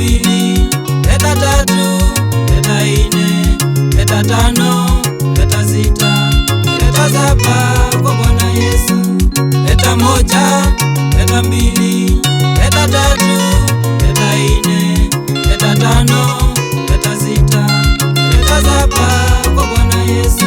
mbili, leta tatu, leta ine, leta tano, leta sita, leta saba kwa Bwana Yesu. Leta moja, leta mbili, leta tatu, leta ine, leta tano, leta sita, leta saba kwa Bwana Yesu.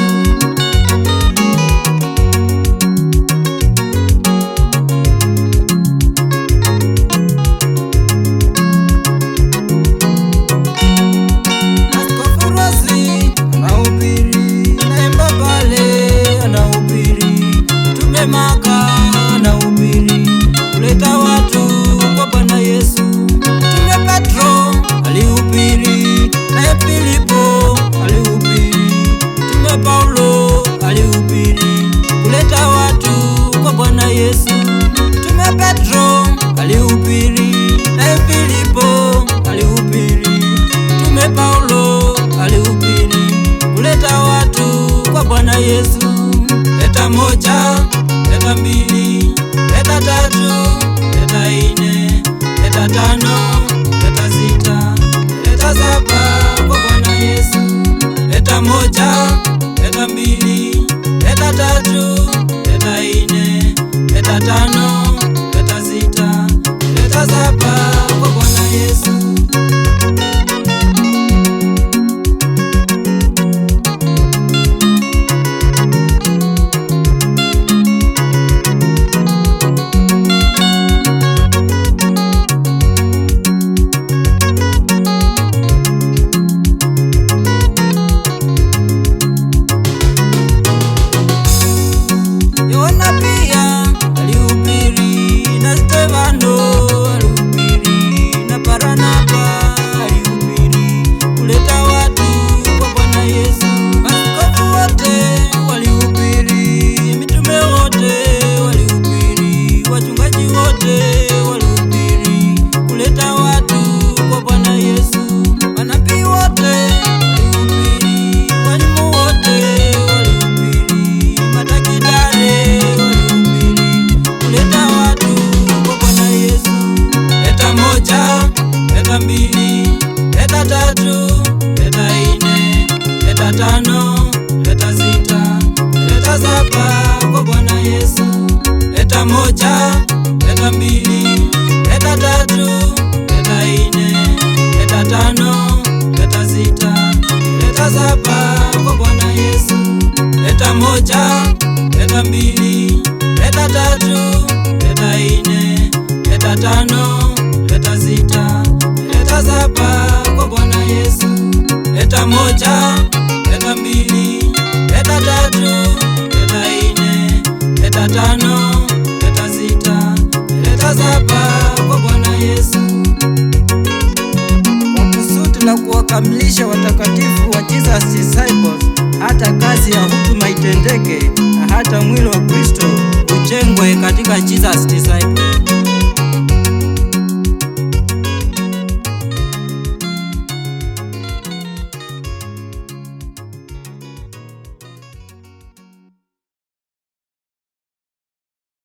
Maka anahubiri kuleta watu kwa Bwana Yesu. Mtume Petro alihubiri, naye Filipo alihubiri, Mtume Paulo alihubiri kuleta watu kwa Bwana Yesu. Mtume Petro alihubiri, naye Filipo alihubiri, Mtume Paulo alihubiri kuleta watu kwa Bwana Yesu. Leta moja, leta mbili, leta tatu, leta ine, leta tano, leta sita, leta saba kwa Bwana Yesu. Leta moja, leta mbili, leta tatu, leta ine, leta tano, leta sita, leta saba kwa Bwana Yesu. Leta mbili, leta tatu, leta ine, leta tano, leta sita, leta saba kwa Bwana Yesu. Leta moja, leta mbili, leta tatu, leta ine, leta tano, leta sita, leta saba kwa Bwana Yesu. Leta moja, leta mbili, leta tatu, leta ine, leta tano, leta sita, leta saba kwa Bwana Yesu. Leta moja, leta mbili, leta tatu, leta ine, leta tano, leta sita, leta saba kwa Bwana Yesu. Kwa kusudi la kuwakamilisha watakatifu wa Jesus Disciples, hata kazi ya huduma itendeke na hata mwili wa Kristo ujengwe katika Jesus Disciples.